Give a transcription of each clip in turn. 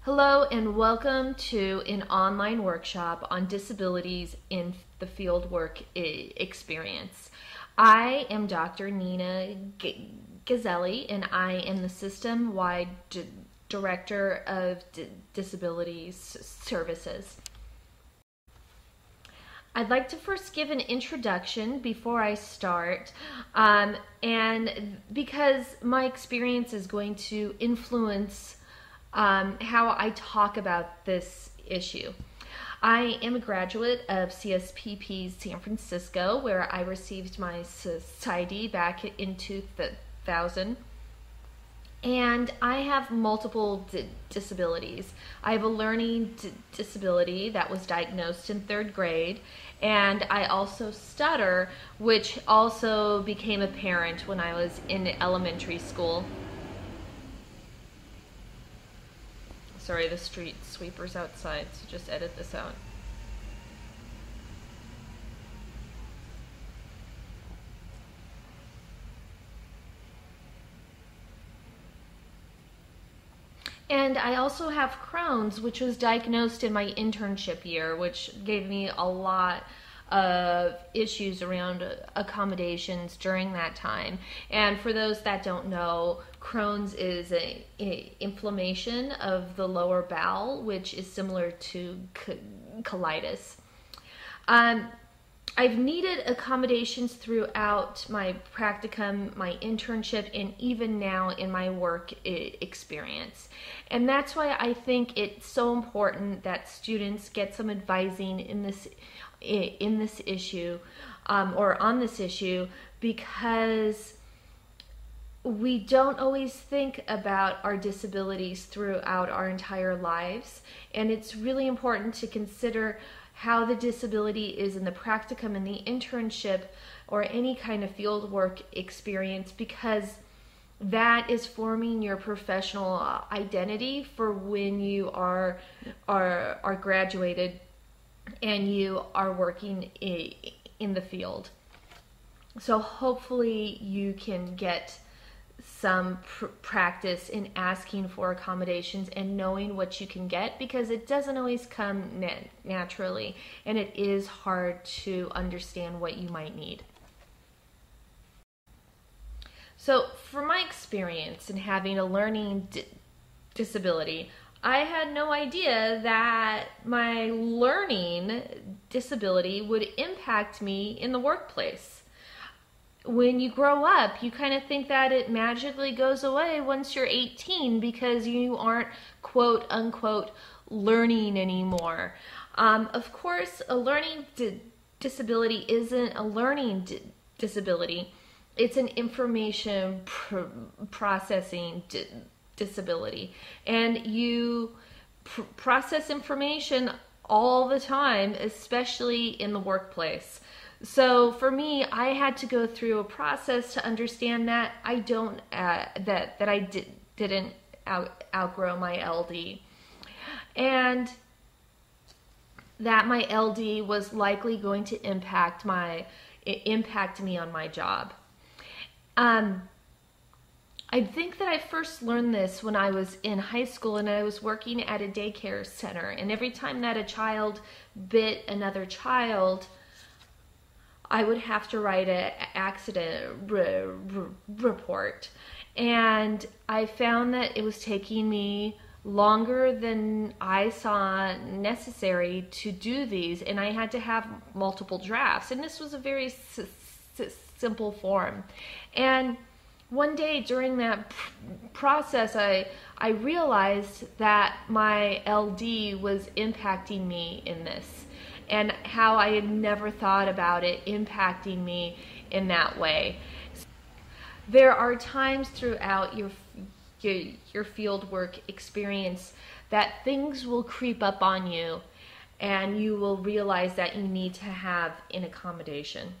Hello and welcome to an online workshop on disabilities in the fieldwork experience. I am Dr. Nina Ghiselli and I am the system-wide Director of Disabilities Services. I'd like to first give an introduction before I start, and because my experience is going to influence how I talk about this issue. I am a graduate of CSPP San Francisco, where I received my society back in 2000. And I have multiple disabilities. I have a learning disability that was diagnosed in 3rd grade, and I also stutter, which also became apparent when I was in elementary school. Sorry, the street sweeper's outside, so just edit this out. And I also have Crohn's, which was diagnosed in my internship year, which gave me a lot of issues around accommodations during that time. And for those that don't know, Crohn's is a inflammation of the lower bowel, which is similar to colitis. I've needed accommodations throughout my practicum, my internship, and even now in my work experience. And that's why I think it's so important that students get some advising in this issue, or on this issue, because we don't always think about our disabilities throughout our entire lives, and it's really important to consider how the disability is in the practicum and the internship or any kind of field work experience, because that is forming your professional identity for when you are graduated and you are working in the field. So hopefully you can get some practice in asking for accommodations and knowing what you can get, because it doesn't always come naturally, and it is hard to understand what you might need. So from my experience in having a learning disability, I had no idea that my learning disability would impact me in the workplace. When you grow up, you kind of think that it magically goes away once you're 18 because you aren't quote unquote learning anymore. Of course, a learning disability isn't a learning disability. It's an information processing disability. And you process information all the time, especially in the workplace. So for me, I had to go through a process to understand that I didn't outgrow my LD, and that my LD was likely going to impact me on my job. I think that I first learned this when I was in high school and I was working at a daycare center, and every time that a child bit another child, I would have to write an accident report. And I found that it was taking me longer than I saw necessary to do these, and I had to have multiple drafts. And this was a very simple form. And one day during that process, I realized that my LD was impacting me in this, and how I had never thought about it impacting me in that way. There are times throughout your fieldwork experience that things will creep up on you and you will realize that you need to have an accommodation.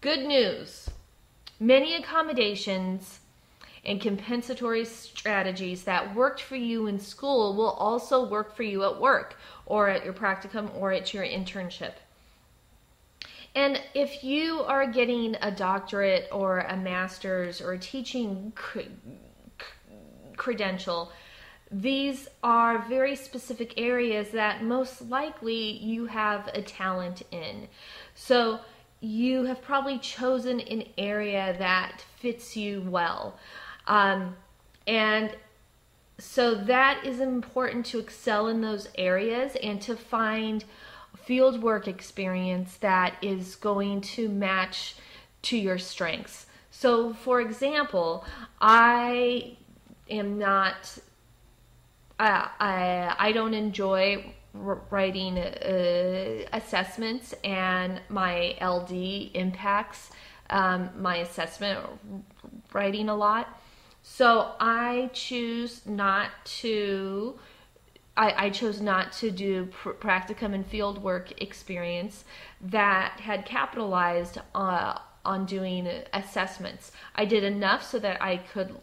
Good news. Many accommodations and compensatory strategies that worked for you in school will also work for you at work or at your practicum or at your internship. And if you are getting a doctorate or a master's or a teaching credential, these are very specific areas that most likely you have a talent in. So you have probably chosen an area that fits you well. And so that is important to excel in those areas and to find field work experience that is going to match to your strengths. So for example, I don't enjoy writing assessments, and my LD impacts my assessment writing a lot. So I chose not to do practicum and field work experience that had capitalized on doing assessments. I did enough so that I could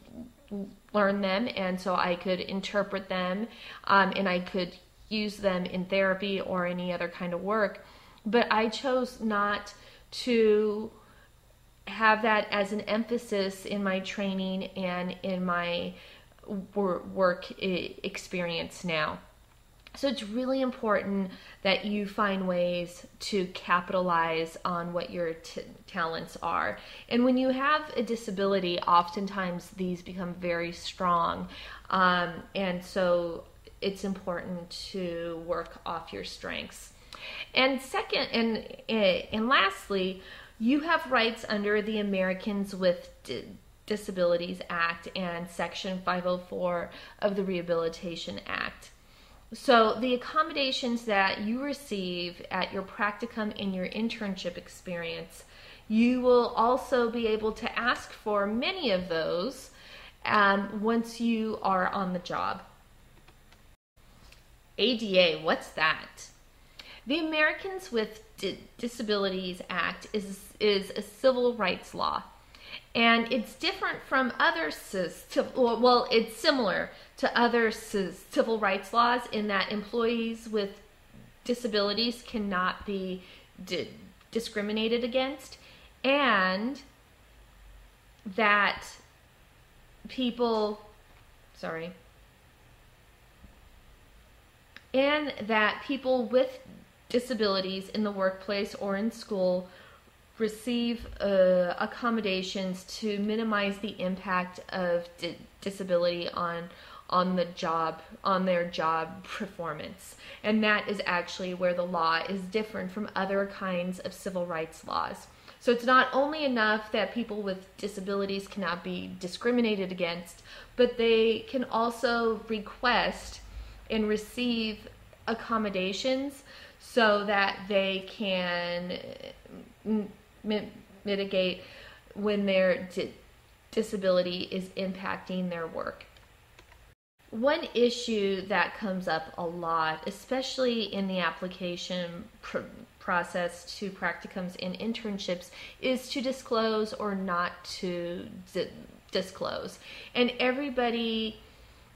learn them, and so I could interpret them, and I could use them in therapy or any other kind of work. But I chose not to have that as an emphasis in my training and in my work experience now. So it's really important that you find ways to capitalize on what your talents are. And when you have a disability, oftentimes these become very strong. And so it's important to work off your strengths. And second, and lastly, you have rights under the Americans with Disabilities Act and Section 504 of the Rehabilitation Act. So the accommodations that you receive at your practicum and your internship experience, you will also be able to ask for many of those once you are on the job. ADA, what's that? The Americans with Disabilities Act is a civil rights law, and it's different from other it's similar to other civil rights laws in that employees with disabilities cannot be discriminated against, and that people with disabilities in the workplace or in school receive accommodations to minimize the impact of disability on their job performance. And that is actually where the law is different from other kinds of civil rights laws. So it's not only enough that people with disabilities cannot be discriminated against, but they can also request and receive accommodations so that they can mitigate when their disability is impacting their work. One issue that comes up a lot, especially in the application process to practicums and internships, is to disclose or not to disclose. And everybody,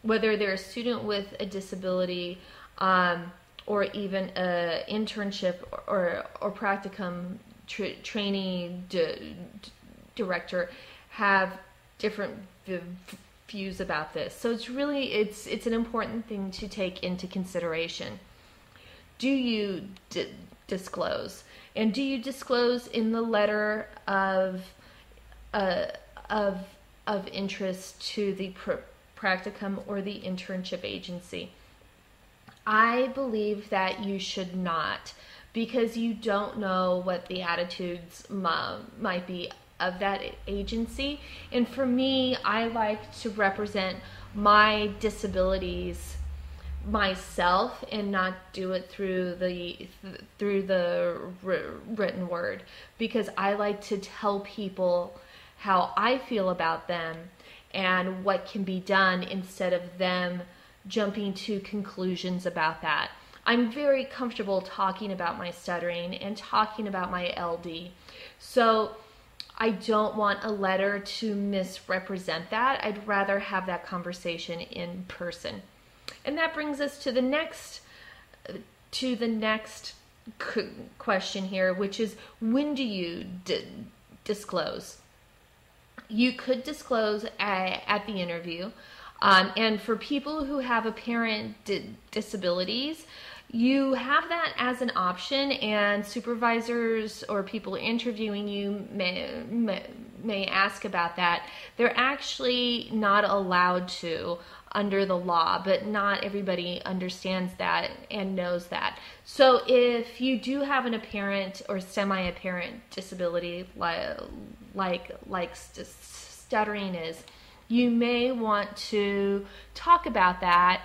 whether they're a student with a disability or even an internship or practicum trainee director, have different views about this. So it's an important thing to take into consideration. Do you disclose? And do you disclose in the letter of interest to the practicum or the internship agency? I believe that you should not, because you don't know what the attitudes might be of that agency. And for me, I like to represent my disabilities myself and not do it through the written word, because I like to tell people how I feel about them and what can be done instead of them jumping to conclusions about that. I'm very comfortable talking about my stuttering and talking about my LD. So I don't want a letter to misrepresent that. I'd rather have that conversation in person. And that brings us to the next question here, which is, when do you disclose? You could disclose at the interview. And for people who have apparent disabilities, you have that as an option, and supervisors or people interviewing you may ask about that. They're actually not allowed to under the law, but not everybody understands that and knows that. So if you do have an apparent or semi-apparent disability, like stuttering is, you may want to talk about that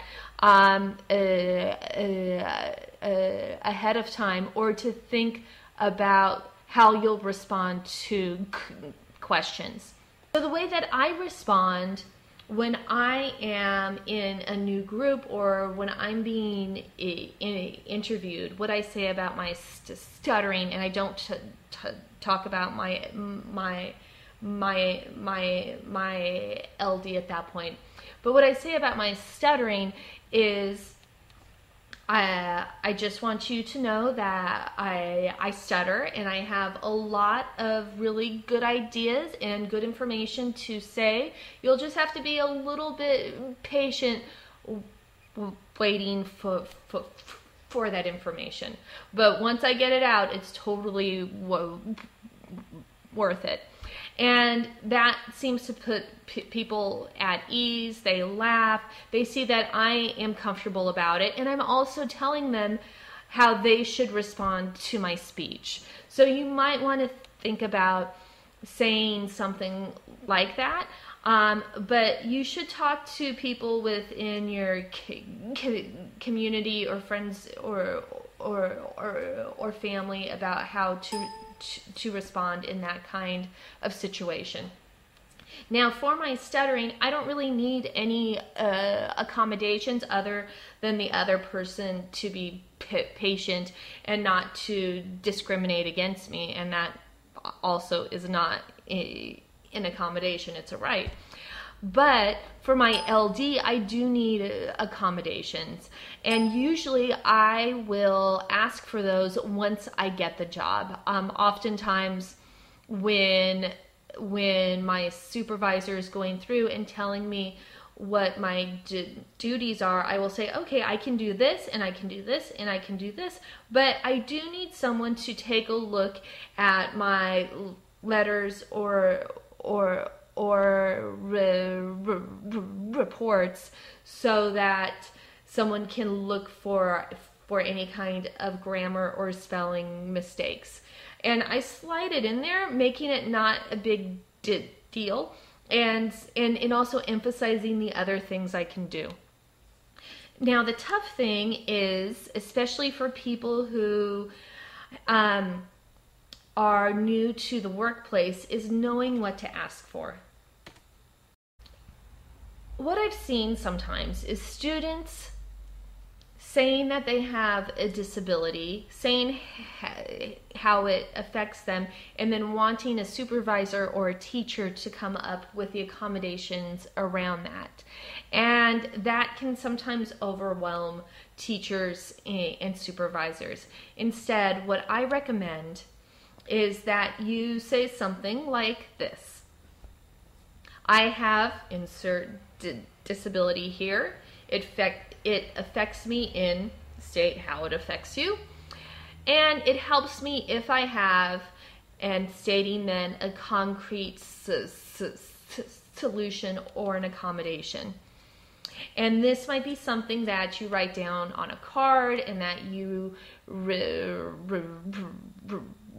ahead of time, or to think about how you'll respond to questions. So the way that I respond when I am in a new group or when I'm being interviewed, what I say about my stuttering, and I don't talk about my LD at that point. But what I say about my stuttering is, I just want you to know that I stutter, and I have a lot of really good ideas and good information to say. You'll just have to be a little bit patient waiting for that information. But once I get it out, it's totally worth it. And that seems to put people at ease. They laugh. They see that I am comfortable about it. And I'm also telling them how they should respond to my speech. So you might want to think about saying something like that. But you should talk to people within your community or friends or family about how to respond in that kind of situation. Now, for my stuttering, I don't really need any accommodations other than the other person to be patient and not to discriminate against me, and that also is not an accommodation, it's a right. But for my LD, I do need accommodations. And usually I will ask for those once I get the job. Oftentimes when my supervisor is going through and telling me what my duties are, I will say, okay, I can do this, and I can do this, and I can do this. But I do need someone to take a look at my letters or reports, so that someone can look for any kind of grammar or spelling mistakes. And I slide it in there, making it not a big deal, and also emphasizing the other things I can do. Now, the tough thing is, especially for people who are new to the workplace, is knowing what to ask for. What I've seen sometimes is students saying that they have a disability, saying how it affects them, and then wanting a supervisor or a teacher to come up with the accommodations around that. And that can sometimes overwhelm teachers and supervisors. Instead, what I recommend is that you say something like this: I have insert disability here. It affects me in, state how it affects you, and it helps me if I have, and stating then a concrete solution or an accommodation. And this might be something that you write down on a card and that you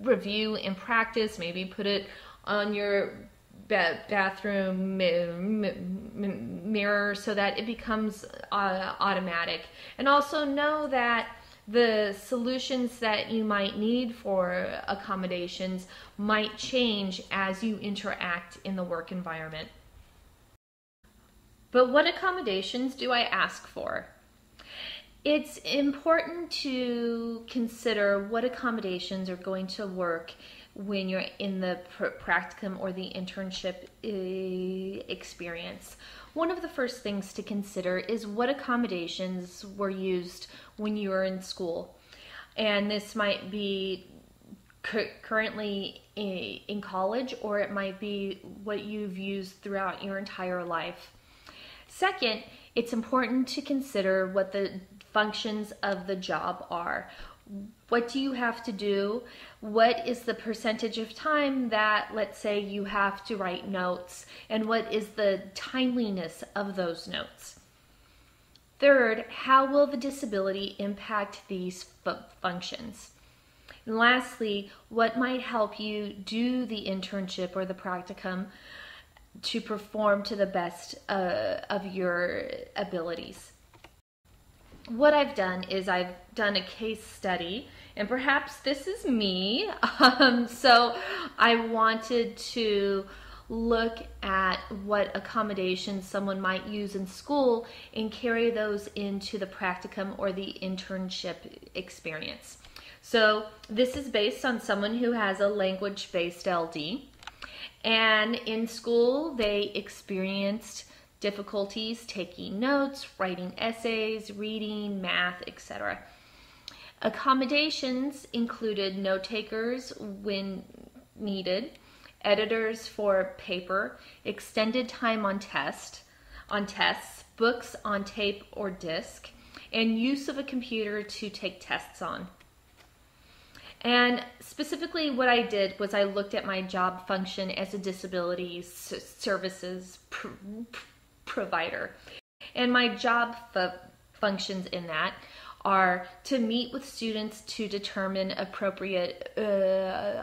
review and practice. Maybe put it on your bathroom mirror so that it becomes automatic. And also know that the solutions that you might need for accommodations might change as you interact in the work environment. But what accommodations do I ask for? It's important to consider what accommodations are going to work when you're in the practicum or the internship experience. One of the first things to consider is what accommodations were used when you were in school. And this might be currently in college, or it might be what you've used throughout your entire life. Second, it's important to consider what the functions of the job are. What do you have to do? What is the percentage of time that, let's say, you have to write notes? And what is the timeliness of those notes? Third, how will the disability impact these functions? And lastly, what might help you do the internship or the practicum to perform to the best of your abilities? What I've done is I've done a case study, and perhaps this is me. So I wanted to look at what accommodations someone might use in school and carry those into the practicum or the internship experience. So this is based on someone who has a language-based LD, and in school they experienced difficulties taking notes, writing essays, reading, math, etc. Accommodations included note takers when needed, editors for paper, extended time on tests, books on tape or disc, and use of a computer to take tests on. And specifically what I did was I looked at my job function as a disability services provider. And my job functions in that are to meet with students to determine appropriate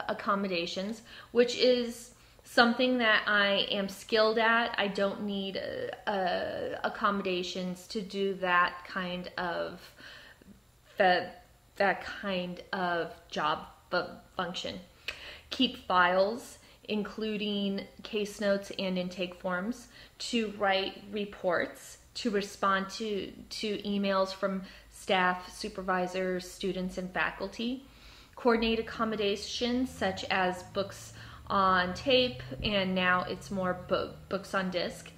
accommodations, which is something that I am skilled at. I don't need accommodations to do that kind of job function. Keep files, including case notes and intake forms, to write reports, to respond to emails from staff, supervisors, students, and faculty, coordinate accommodations such as books on tape, and now it's more books on disc,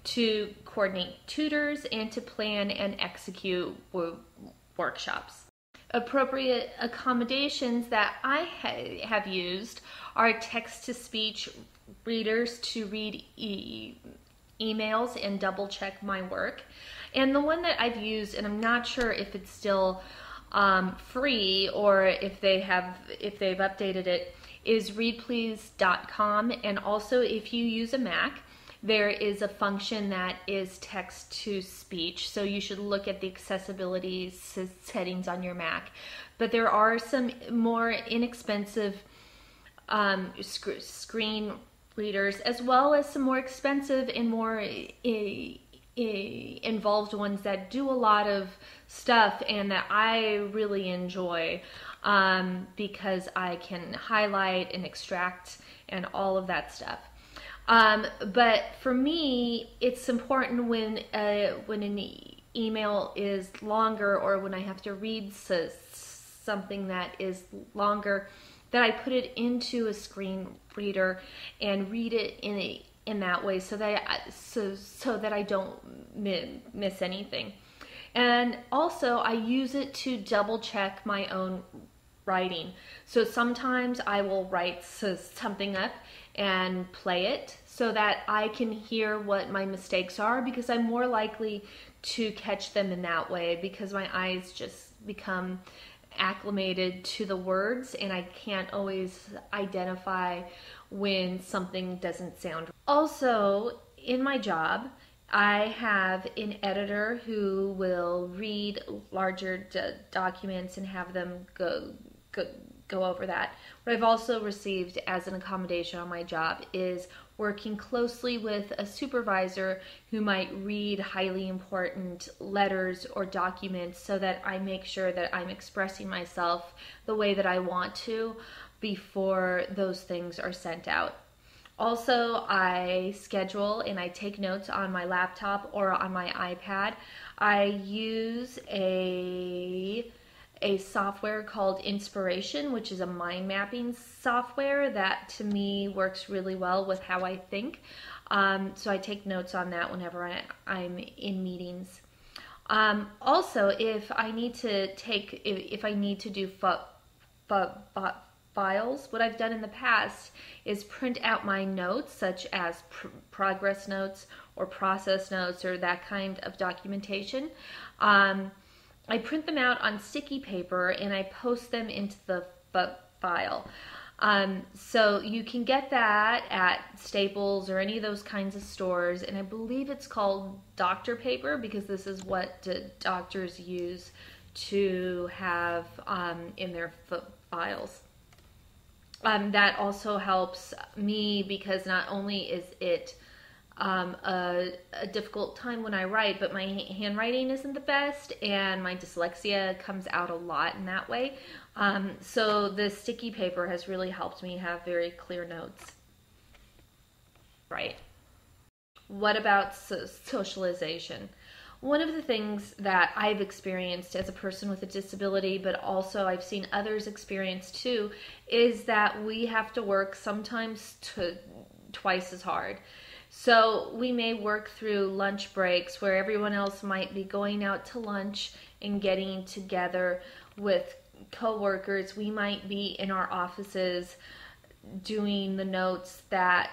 to coordinate tutors, and to plan and execute workshops. Appropriate accommodations that I have used are text-to-speech readers to read emails and double-check my work. And the one that I've used, and I'm not sure if it's still free or if they've updated it, is readplease.com. And also, if you use a Mac, there is a function that is text-to-speech, so you should look at the accessibility settings on your Mac. But there are some more inexpensive screen readers, as well as some more expensive and more involved ones that do a lot of stuff and that I really enjoy because I can highlight and extract and all of that stuff. But for me, it's important when an email is longer, or when I have to read something that is longer, that I put it into a screen reader and read it in that way, so that I don't miss anything. And also, I use it to double check my own writing. So sometimes I will write something up and play it so that I can hear what my mistakes are, because I'm more likely to catch them in that way, because my eyes just become acclimated to the words and I can't always identify when something doesn't sound right. Also, in my job, I have an editor who will read larger documents and have them go over that. What I've also received as an accommodation on my job is working closely with a supervisor who might read highly important letters or documents, so that I make sure that I'm expressing myself the way that I want to before those things are sent out. Also, I schedule and I take notes on my laptop or on my iPad. I use a software called Inspiration, which is a mind mapping software that to me works really well with how I think. So I take notes on that whenever I'm in meetings. Also, if I need to do files. What I've done in the past is print out my notes, such as progress notes or process notes or that kind of documentation. I print them out on sticky paper and I post them into the file. So you can get that at Staples or any of those kinds of stores, and I believe it's called doctor paper because this is what doctors use to have in their files. That also helps me because not only is it a difficult time when I write, but my handwriting isn't the best and my dyslexia comes out a lot in that way. So the sticky paper has really helped me have very clear notes. Right. What about socialization? One of the things that I've experienced as a person with a disability, but also I've seen others experience too, is that we have to work sometimes twice as hard. So we may work through lunch breaks where everyone else might be going out to lunch and getting together with coworkers. We might be in our offices doing the notes that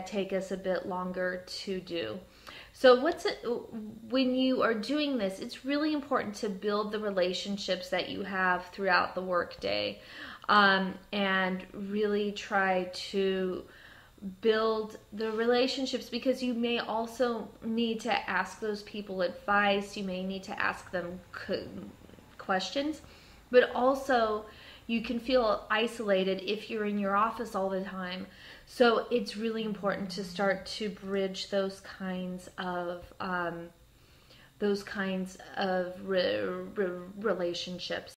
take us a bit longer to do. So when you are doing this, it's really important to build the relationships that you have throughout the workday, and really try to build the relationships, because you may also need to ask those people advice. You may need to ask them questions, but also you can feel isolated if you're in your office all the time. So it's really important to start to bridge those kinds of relationships.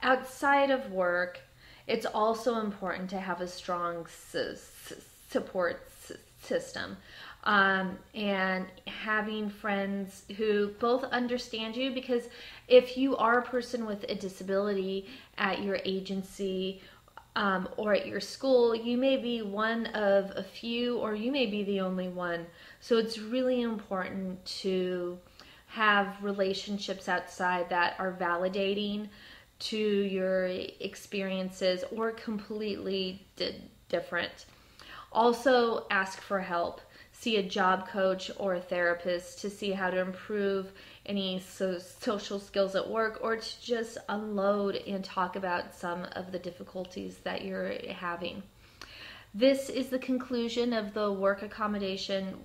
Outside of work, it's also important to have a strong support system, and having friends who both understand you, because if you are a person with a disability at your agency or at your school, you may be one of a few, or you may be the only one. So it's really important to have relationships outside that are validating to your experiences or completely different. Also, ask for help. See a job coach or a therapist to see how to improve any social skills at work, or to just unload and talk about some of the difficulties that you're having. This is the conclusion of the work accommodation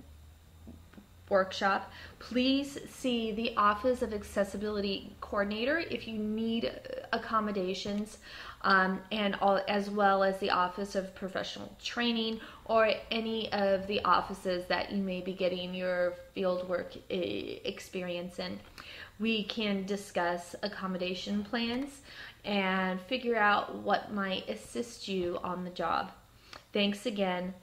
workshop. Please see the Office of Accessibility Coordinator if you need accommodations, as well as the Office of Professional Training, or any of the offices that you may be getting your fieldwork experience in. We can discuss accommodation plans and figure out what might assist you on the job. Thanks again.